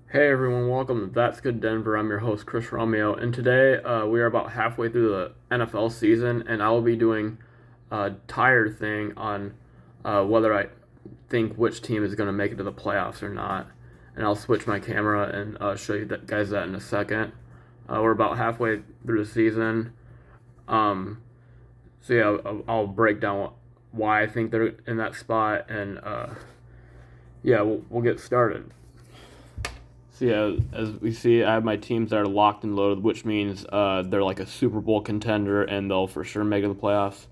Hey everyone, welcome to That's Good Denver. I'm your host Chris Romeo, and today we are about halfway through the NFL season, and I will be doing a tire thing on whether I think which team is going to make it to the playoffs or not. And I'll switch my camera and show you guys that in a second. We're about halfway through the season, um, so yeah, I'll break down why I think they're in that spot, and yeah, we'll get started. So yeah, as we see, I have my teams that are locked and loaded, which means they're like a Super Bowl contender and they'll for sure make it to the playoffs.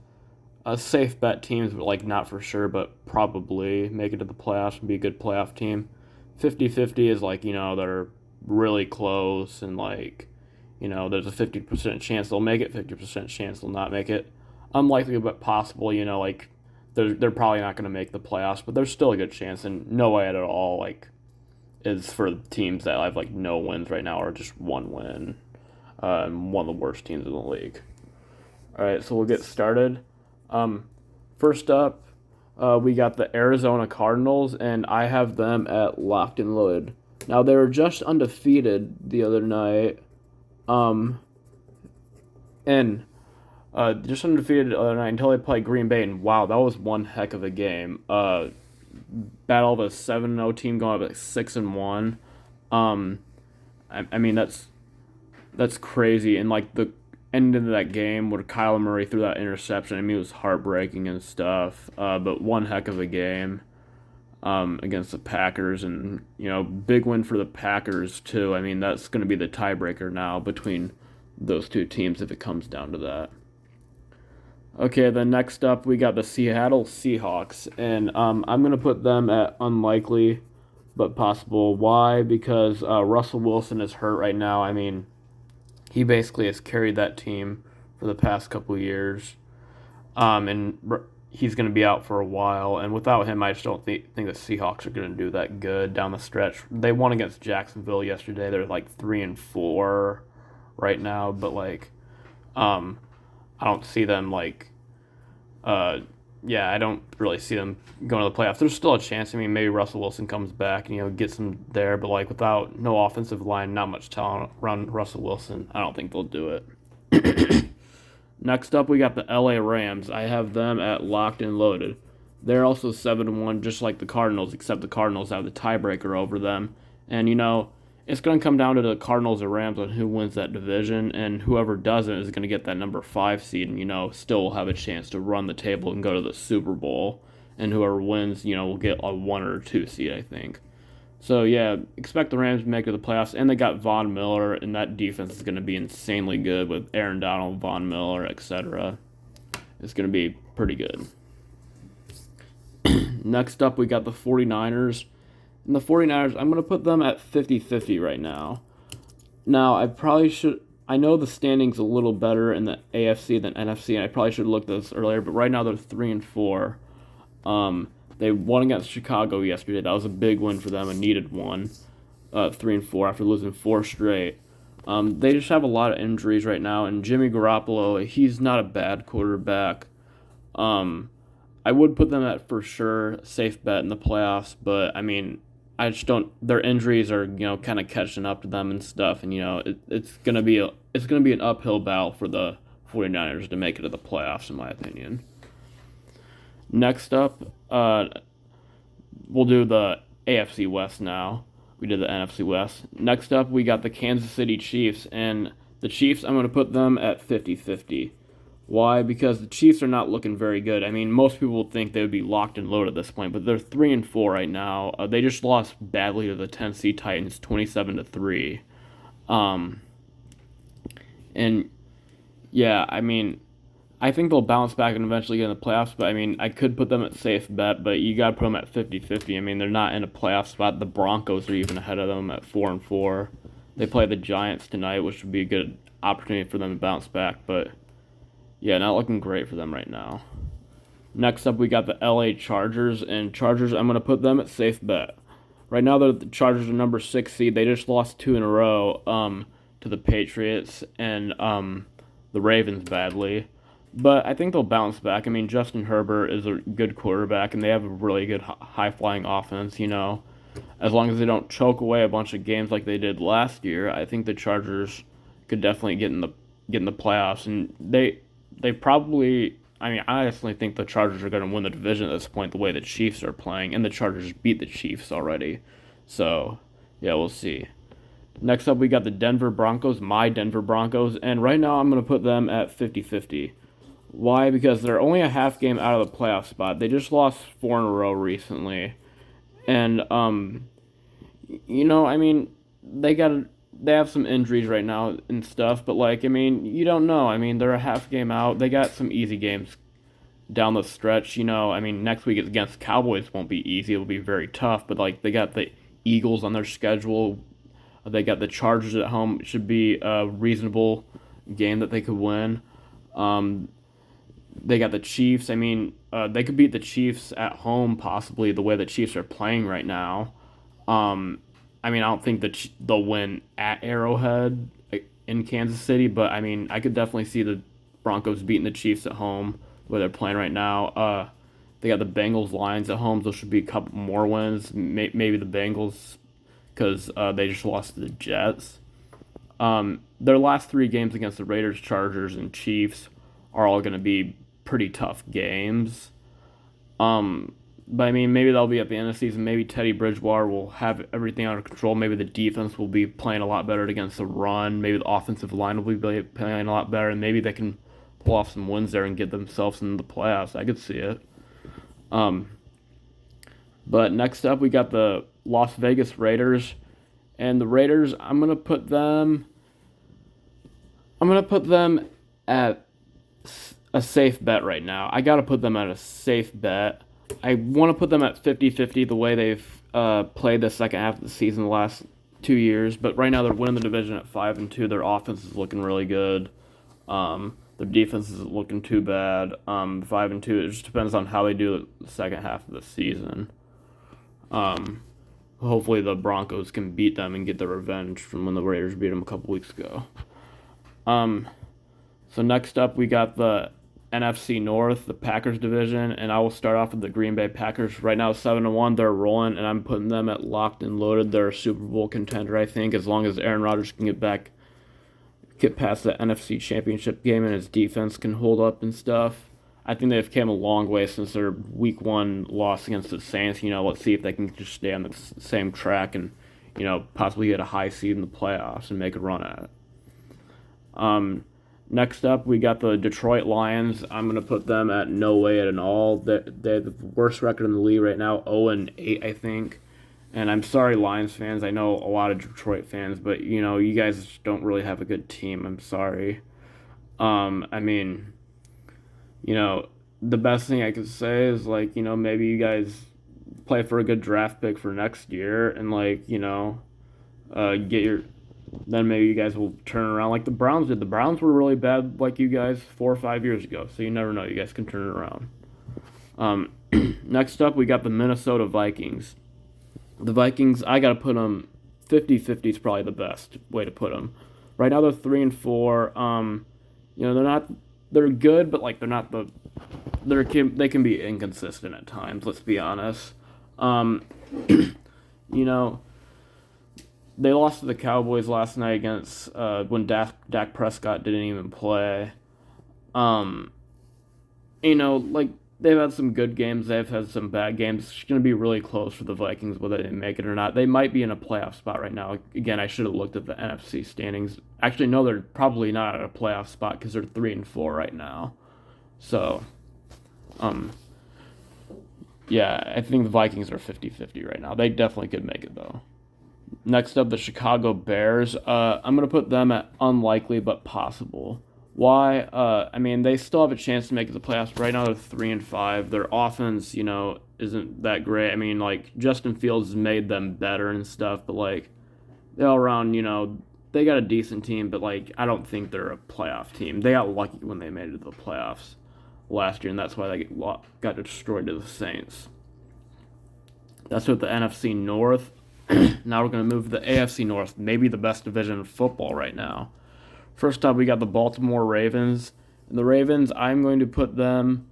Safe bet teams, but like not for sure, but probably make it to the playoffs and be a good playoff team. 50-50 is like, they're really close and like, there's a 50% chance they'll make it, 50% chance they'll not make it. Unlikely but possible, like they're probably not going to make the playoffs, but there's still a good chance and no way at all like is for teams that have like no wins right now or just one win. One of the worst teams in the league. All right, so we'll get started. First up, we got the Arizona Cardinals, and I have them at locked and loaded. Now they were just undefeated the other night, um, and just undefeated the other night until they played Green Bay, and wow, that was one heck of a game. Battle of a 7-0 team going up at 6-1. Um, I mean that's crazy. And like the end of that game where Kyler Murray threw that interception, I mean it was heartbreaking and stuff. But one heck of a game against the Packers, and big win for the Packers too. I mean that's going to be the tiebreaker now between those two teams if it comes down to that. Okay, then next up we got the Seattle Seahawks, and I'm gonna put them at unlikely, but possible. Why? Because Russell Wilson is hurt right now. I mean, he basically has carried that team for the past couple years, and he's gonna be out for a while. And without him, I just don't think the Seahawks are gonna do that good down the stretch. They won against Jacksonville yesterday. They're like 3-4 right now, but like um, I don't see them like, uh, yeah, I don't really see them going to the playoffs. There's still a chance. I mean, maybe Russell Wilson comes back and gets them there, but like without no offensive line, not much talent around Russell Wilson, I don't think they'll do it. Next up, we got the LA Rams. I have them at locked and loaded. They're also 7-1, just like the Cardinals, except the Cardinals have the tiebreaker over them. And it's going to come down to the Cardinals or Rams on who wins that division, and whoever doesn't is going to get that number 5 seed, and still will have a chance to run the table and go to the Super Bowl. And whoever wins, will get a 1 or 2 seed, I think. So yeah, expect the Rams to make it to the playoffs, and they got Von Miller, and that defense is going to be insanely good with Aaron Donald, Von Miller, etc. It's going to be pretty good. Next up, we got the 49ers. And the 49ers, I'm going to put them at 50-50 right now. Now, I probably should. I know the standings a little better in the AFC than NFC, and I probably should have looked at this earlier, but right now they're 3-4. They won against Chicago yesterday. That was a big win for them, a needed one. 3-4 after losing 4 straight. They just have a lot of injuries right now, and Jimmy Garoppolo, he's not a bad quarterback. Um, I would put them at for sure safe bet in the playoffs, but I mean, I just don't. Their injuries are kind of catching up to them and stuff, and it's gonna be an uphill battle for the 49ers to make it to the playoffs, in my opinion. Next up, we'll do the AFC West now. We did the NFC West. Next up, we got the Kansas City Chiefs, and the Chiefs, I'm going to put them at 50-50. Why? Because the Chiefs are not looking very good. I mean, most people would think they would be locked and loaded at this point, but they're 3-4 right now. They just lost badly to the Tennessee Titans, 27-3. Um, and yeah, I mean, I think they'll bounce back and eventually get in the playoffs, but I mean, I could put them at safe bet, but you got to put them at 50-50. I mean, they're not in a playoff spot. The Broncos are even ahead of them at 4-4. They play the Giants tonight, which would be a good opportunity for them to bounce back, but yeah, not looking great for them right now. Next up, we got the LA Chargers, and Chargers, I'm going to put them at safe bet. Right now, the Chargers are number 6 seed. They just lost 2 in a row to the Patriots and the Ravens badly. But I think they'll bounce back. I mean, Justin Herbert is a good quarterback, and they have a really good high flying offense. as long as they don't choke away a bunch of games like they did last year, I think the Chargers could definitely get in the playoffs. And they probably. I mean, I honestly think the Chargers are going to win the division at this point, the way the Chiefs are playing, and the Chargers beat the Chiefs already. So, yeah, we'll see. Next up, we got the Denver Broncos, my Denver Broncos, and right now I'm going to put them at 50-50. Why? Because they're only a half game out of the playoff spot. They just lost 4 in a row recently. And, I mean, they have some injuries right now and stuff, but, like, I mean, you don't know. I mean, they're a half game out. They got some easy games down the stretch. I mean, next week against Cowboys won't be easy. It'll be very tough, but, like, they got the Eagles on their schedule. They got the Chargers at home. It should be a reasonable game that they could win. They got the Chiefs. I mean, they could beat the Chiefs at home, possibly, the way the Chiefs are playing right now. I mean, I don't think that they'll win at Arrowhead in Kansas City, but, I mean, I could definitely see the Broncos beating the Chiefs at home, the way they're playing right now. They got the Bengals Lions at home. Those should be a couple more wins. Maybe the Bengals, because they just lost to the Jets. Their last 3 games against the Raiders, Chargers, and Chiefs are all going to be pretty tough games. But I mean, maybe that'll be at the end of the season. Maybe Teddy Bridgewater will have everything under control. Maybe the defense will be playing a lot better against the run. Maybe the offensive line will be playing a lot better, and maybe they can pull off some wins there and get themselves into the playoffs. I could see it. But next up, we got the Las Vegas Raiders, and the Raiders. I'm gonna put them at a safe bet right now. I gotta put them at a safe bet. I want to put them at 50-50 the way they've played the second half of the season the last 2 years. But right now they're winning the division at 5-2. Their offense is looking really good. Their defense isn't looking too bad. 5-2. It just depends on how they do the second half of the season. Hopefully the Broncos can beat them and get their revenge from when the Raiders beat them a couple weeks ago. So next up we got the NFC North, the Packers division, and I will start off with the Green Bay Packers. Right now, 7-1, they're rolling, and I'm putting them at locked and loaded. They're a Super Bowl contender, I think, as long as Aaron Rodgers can get past the NFC Championship game, and his defense can hold up and stuff. I think they've come a long way since their Week 1 loss against the Saints. Let's see if they can just stay on the same track and, possibly get a high seed in the playoffs and make a run at it. Next up, we got the Detroit Lions. I'm going to put them at no way at all. They have the worst record in the league right now, 0-8, I think. And I'm sorry, Lions fans. I know a lot of Detroit fans, but, you guys don't really have a good team. I'm sorry. I mean, the best thing I could say is, like, maybe you guys play for a good draft pick for next year and, like, then maybe you guys will turn around like the Browns did. The Browns were really bad like you guys 4 or 5 years ago, so you never know. You guys can turn it around. Next up, we got the Minnesota Vikings. The Vikings, I got to put them 50-50 is probably the best way to put them. Right now they're 3-4. They're good, but like they can be inconsistent at times, let's be honest. They lost to the Cowboys last night against when Dak Prescott didn't even play. They've had some good games. They've had some bad games. It's going to be really close for the Vikings whether they make it or not. They might be in a playoff spot right now. Again, I should have looked at the NFC standings. Actually, no, they're probably not at a playoff spot because they're 3-4 right now. So, yeah, I think the Vikings are 50-50 right now. They definitely could make it, though. Next up, the Chicago Bears. I'm going to put them at unlikely but possible. Why? I mean, they still have a chance to make it to the playoffs. Right now, they're 3-5. Their offense, isn't that great. I mean, like, Justin Fields has made them better and stuff, but, like, they all around, they got a decent team, but, like, I don't think they're a playoff team. They got lucky when they made it to the playoffs last year, and that's why they got destroyed to the Saints. That's with the NFC North. Now we're going to move to the AFC North, maybe the best division of football right now. First up, we got the Baltimore Ravens. And the Ravens, I'm going to put them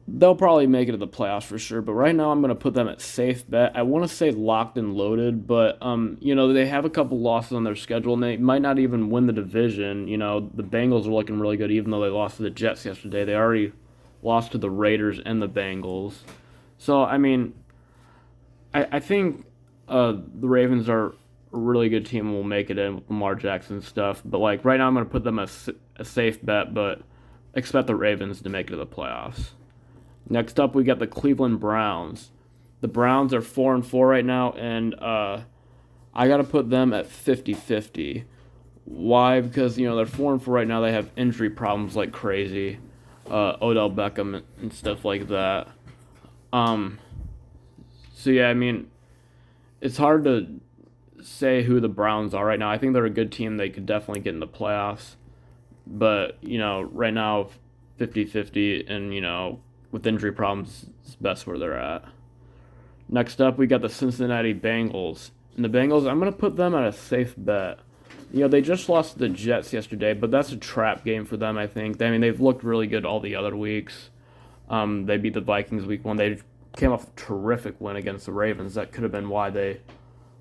they'll probably make it to the playoffs for sure. But right now, I'm gonna put them at safe bet. I want to say locked and loaded, but they have a couple losses on their schedule, and they might not even win the division. The Bengals are looking really good, even though they lost to the Jets yesterday. They already lost to the Raiders and the Bengals. So I mean, I think the Ravens are a really good team and will make it in with Lamar Jackson and stuff. But like right now, I'm gonna put them as a safe bet, but expect the Ravens to make it to the playoffs. Next up, we got the Cleveland Browns. The Browns are 4-4 right now, and I got to put them at 50-50. Why? Because, they're 4-4 right now. They have injury problems like crazy. Odell Beckham and stuff like that. So, yeah, I mean, it's hard to say who the Browns are right now. I think they're a good team. They could definitely get in the playoffs. But, right now, 50-50, and, with injury problems, it's best where they're at. Next up, we got the Cincinnati Bengals. And the Bengals, I'm going to put them at a safe bet. They just lost to the Jets yesterday, but that's a trap game for them, I think. I mean, they've looked really good all the other weeks. They beat the Vikings week 1. They came off a terrific win against the Ravens. That could have been why they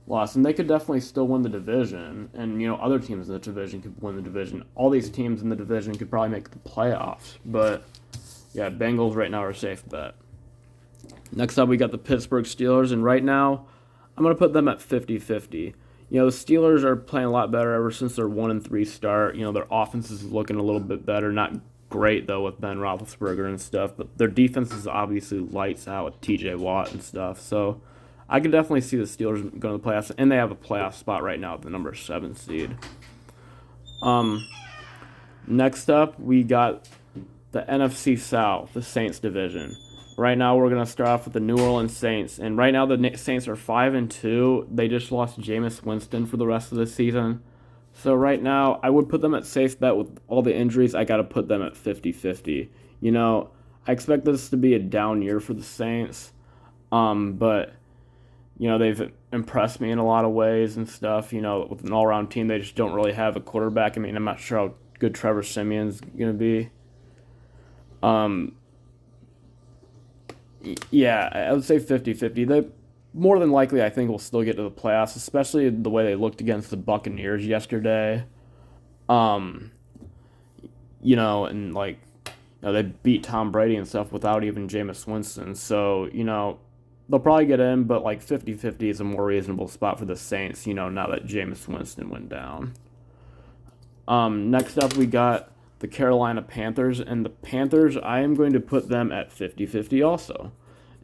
lost. And they could definitely still win the division. And, other teams in the division could win the division. All these teams in the division could probably make the playoffs. But yeah, Bengals right now are a safe bet. Next up, we got the Pittsburgh Steelers, and right now, I'm going to put them at 50-50. The Steelers are playing a lot better ever since their 1-3 start. Their offense is looking a little bit better. Not great, though, with Ben Roethlisberger and stuff, but their defense is obviously lights out with TJ Watt and stuff. So I can definitely see the Steelers going to the playoffs, and they have a playoff spot right now at the number 7 seed. Next up, we got the NFC South, the Saints division. Right now, we're going to start off with the New Orleans Saints. And right now, the Saints are 5-2. They just lost Jameis Winston for the rest of the season. So right now, I would put them at safe bet with all the injuries. I got to put them at 50-50. I expect this to be a down year for the Saints. But, they've impressed me in a lot of ways and stuff. With an all-around team, they just don't really have a quarterback. I mean, I'm not sure how good Trevor Siemian's going to be. Yeah, I would say 50-50. They more than likely, I think, will still get to the playoffs, especially the way they looked against the Buccaneers yesterday. And they beat Tom Brady and stuff without even Jameis Winston. So, they'll probably get in, but 50-50 is a more reasonable spot for the Saints, now that Jameis Winston went down. Next up, we got the Carolina Panthers, and the Panthers, I am going to put them at 50-50 also.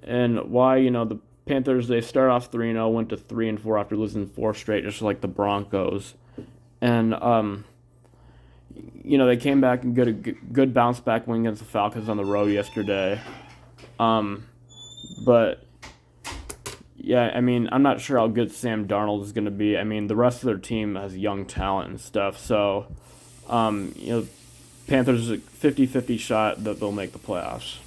And why, the Panthers, they start off 3-0, went to 3-4 after losing 4 straight, just like the Broncos. And, they came back and got a good bounce back win against the Falcons on the road yesterday. But, yeah, I mean, I'm not sure how good Sam Darnold is going to be. I mean, the rest of their team has young talent and stuff, so, Panthers is a 50-50 shot that they'll make the playoffs.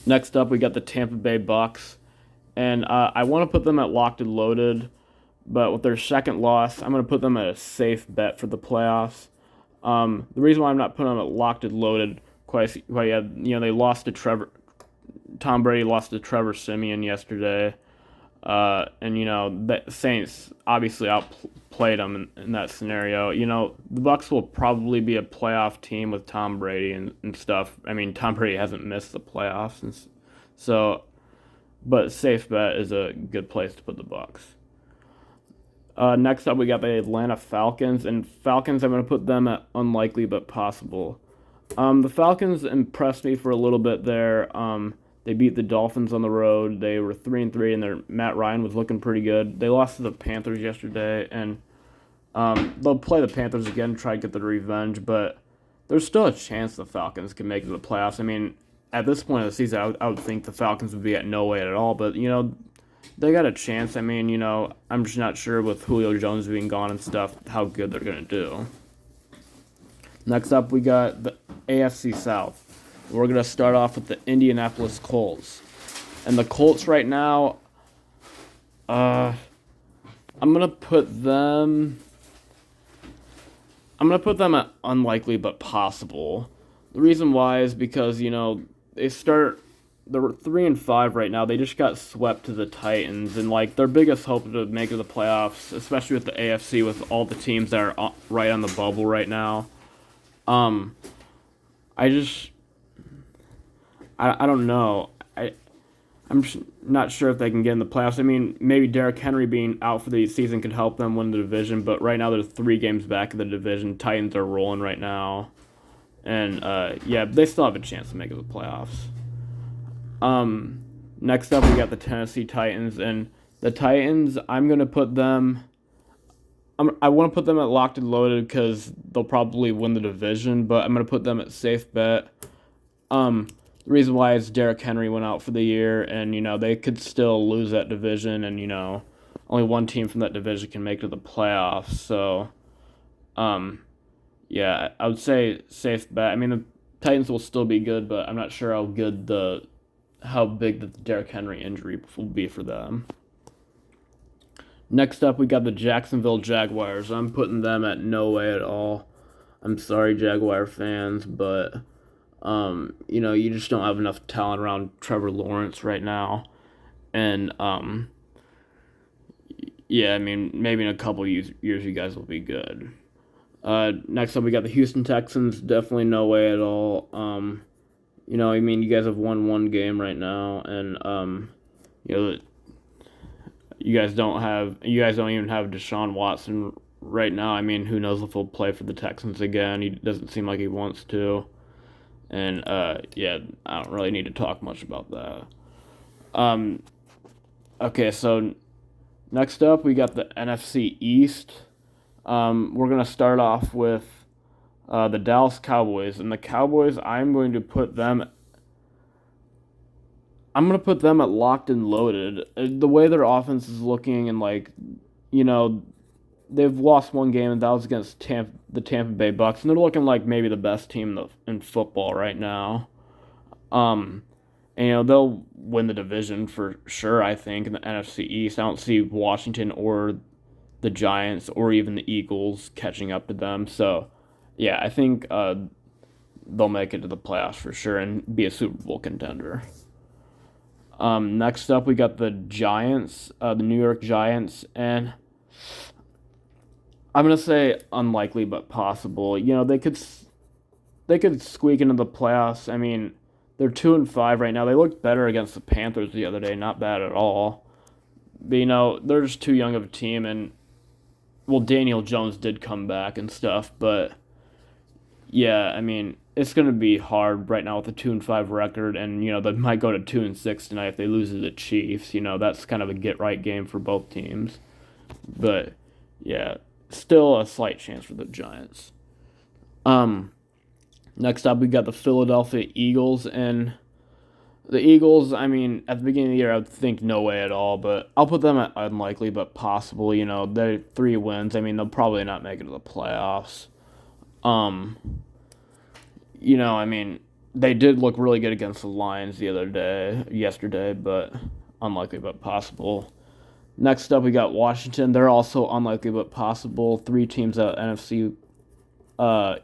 Next up, we got the Tampa Bay Bucks. And I want to put them at locked and loaded, but with their second loss, I'm going to put them at a safe bet for the playoffs. The reason why I'm not putting them at locked and loaded quite yet, they lost to Tom Brady lost to Trevor Siemian yesterday. And, the Saints obviously outplayed them in that scenario. The Bucs will probably be a playoff team with Tom Brady and stuff. I mean, Tom Brady hasn't missed the playoffs. But safe bet is a good place to put the Bucs. Next up, we got the Atlanta Falcons. And Falcons, I'm going to put them at unlikely but possible. The Falcons impressed me for a little bit there. They beat the Dolphins on the road. They were 3-3, and their Matt Ryan was looking pretty good. They lost to the Panthers yesterday, and they'll play the Panthers again, try to get the revenge. But there's still a chance the Falcons can make it to the playoffs. I mean, at this point of the season, I would think the Falcons would be at no way at all. But they got a chance. I mean, I'm just not sure with Julio Jones being gone and stuff how good they're gonna do. Next up, we got the AFC South. We're going to start off with the Indianapolis Colts. And the Colts right now, I'm going to put them at unlikely but possible. The reason why is because, they're 3-5 right now. They just got swept to the Titans, and like their biggest hope to make it to the playoffs, especially with the AFC, with all the teams that are right on the bubble right now. Um, I just I don't know. I'm not sure if they can get in the playoffs. I mean, maybe Derrick Henry being out for the season could help them win the division, but right now they're 3 games back of the division. Titans are rolling right now, and yeah, they still have a chance to make it to the playoffs. Next up we got the Tennessee Titans, and the Titans. I'm gonna put them. I want to put them at locked and loaded because they'll probably win the division, but I'm gonna put them at safe bet. The reason why is Derrick Henry went out for the year, and they could still lose that division, and only one team from that division can make it to the playoffs. So, yeah, I would say safe bet. I mean, the Titans will still be good, but I'm not sure how big the Derrick Henry injury will be for them. Next up, we got the Jacksonville Jaguars. I'm putting them at no way at all. I'm sorry, Jaguar fans, but you just don't have enough talent around Trevor Lawrence right now, and yeah, I mean maybe in a couple years you guys will be good. Next up, we got the Houston Texans. Definitely no way at all. I mean, you guys have won one game right now, and you guys don't even have Deshaun Watson right now. I mean, who knows if he'll play for the Texans again? He doesn't seem like he wants to, and yeah, I don't really need to talk much about that. Okay, so next up we got the NFC East. We're gonna start off with the Dallas Cowboys, and the Cowboys. I'm going to put them at locked and loaded. The way their offense is looking, and they've lost one game, and that was against the Tampa Bay Bucks, and they're looking like maybe the best team in football right now. And they'll win the division for sure. I think in the NFC East, I don't see Washington or the Giants or even the Eagles catching up to them. So, yeah, I think they'll make it to the playoffs for sure and be a Super Bowl contender. Next up, we got the Giants, the New York Giants, and I'm gonna say unlikely but possible. They could squeak into the playoffs. I mean, they're 2-5 right now. They looked better against the Panthers the other day, not bad at all. But they're just too young of a team, and Daniel Jones did come back and stuff, but yeah, I mean, it's going to be hard right now with a 2-5 record, and they might go to 2-6 tonight if they lose to the Chiefs. That's kind of a get-right game for both teams. But yeah, still a slight chance for the Giants. Next up, we got the Philadelphia Eagles, and the Eagles, I mean, at the beginning of the year, I would think no way at all, but I'll put them at unlikely but possible. They're 3 wins. I mean, they'll probably not make it to the playoffs. I mean, they did look really good against the Lions yesterday, but unlikely but possible. Next up, we got Washington. They're also unlikely but possible. 3 teams out of NFC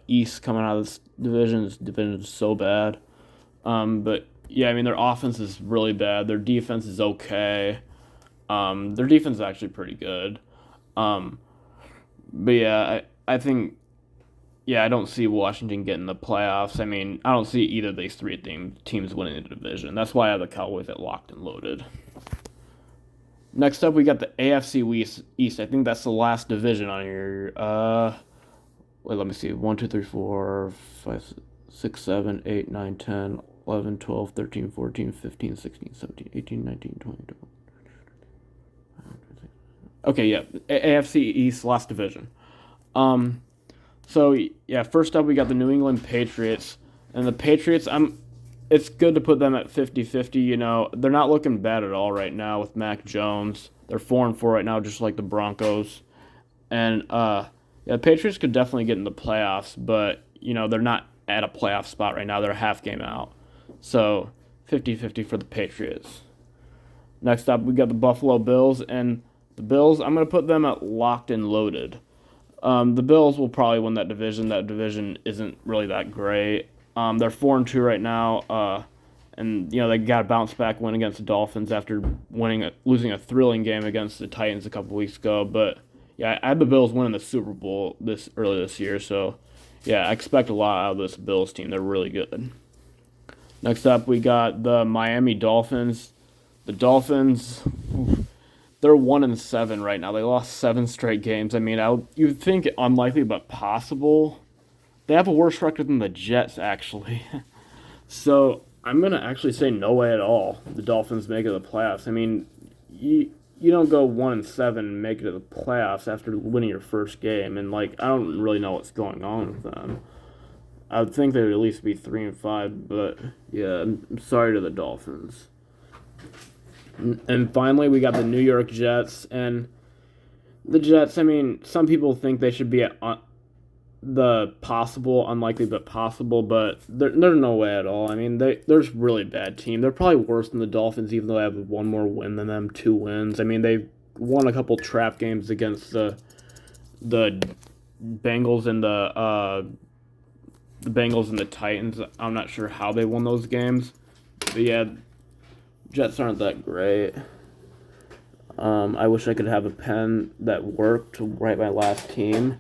East coming out of this division. This division is so bad. But yeah, I mean, their offense is really bad. Their defense is okay. Their defense is actually pretty good. But yeah, I think, yeah, I don't see Washington getting the playoffs. I mean, I don't see either of these 3 teams winning the division. That's why I have the Cowboys at locked and loaded. Next up, we got the AFC East. I think that's the last division on your. Wait, let me see. 1, 2, 3, 4, 5, 6, 7, 8, 9, 10, 11, 12, 13, 14, 15, 16, 17, 18, 19, 20, 21. Okay, yeah. AFC East, last division. So, yeah, first up we got the New England Patriots. And the Patriots, it's good to put them at 50-50. They're not looking bad at all right now with Mac Jones. They're 4-4 right now, just like the Broncos. And, yeah, the Patriots could definitely get in the playoffs, but, they're not at a playoff spot right now. They're a half game out. So, 50-50 for the Patriots. Next up, we got the Buffalo Bills. And the Bills, I'm going to put them at locked and loaded. The Bills will probably win that division. That division isn't really that great. They're 4-2 right now. And they got a bounce back win against the Dolphins after losing a thrilling game against the Titans a couple weeks ago. But yeah, I had the Bills winning the Super Bowl early this year, so yeah, I expect a lot out of this Bills team. They're really good. Next up, we got the Miami Dolphins. The Dolphins, they're 1-7 right now. They lost 7 straight games. I mean, you'd think unlikely but possible. They have a worse record than the Jets, actually. So I'm gonna actually say no way at all. The Dolphins make it to the playoffs. I mean, you don't go 1-7 and make it to the playoffs after winning your first game, and I don't really know what's going on with them. I would think they would at least be 3-5, but yeah, I'm sorry to the Dolphins. And finally, we got the New York Jets, and the Jets. I mean, some people think they should be at the possible, unlikely but possible, but there's no way at all. I mean, they're a really bad team. They're probably worse than the Dolphins, even though they have one more win than them, 2 wins. I mean, they won a couple trap games against the Bengals and the Bengals and the Titans. I'm not sure how they won those games, but yeah, Jets aren't that great. I wish I could have a pen that worked to write my last team.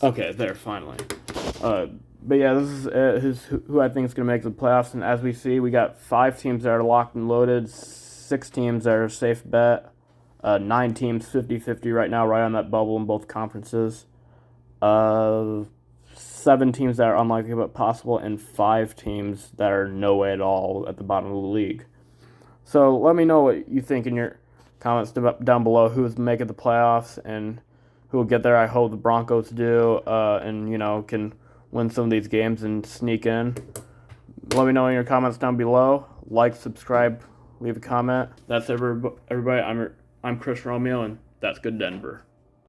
Okay, there, finally. But yeah, this is who I think is going to make the playoffs. And as we see, we got 5 teams that are locked and loaded, 6 teams that are safe bet, 9 teams 50-50 right now, right on that bubble in both conferences. 7 teams that are unlikely but possible, and 5 teams that are no way at all at the bottom of the league. So let me know what you think in your comments down below. Who's making the playoffs and who will get there. I hope the Broncos do, and can win some of these games and sneak in. Let me know in your comments down below. Like, subscribe, leave a comment. That's everybody. I'm Chris Romeo, and that's good Denver.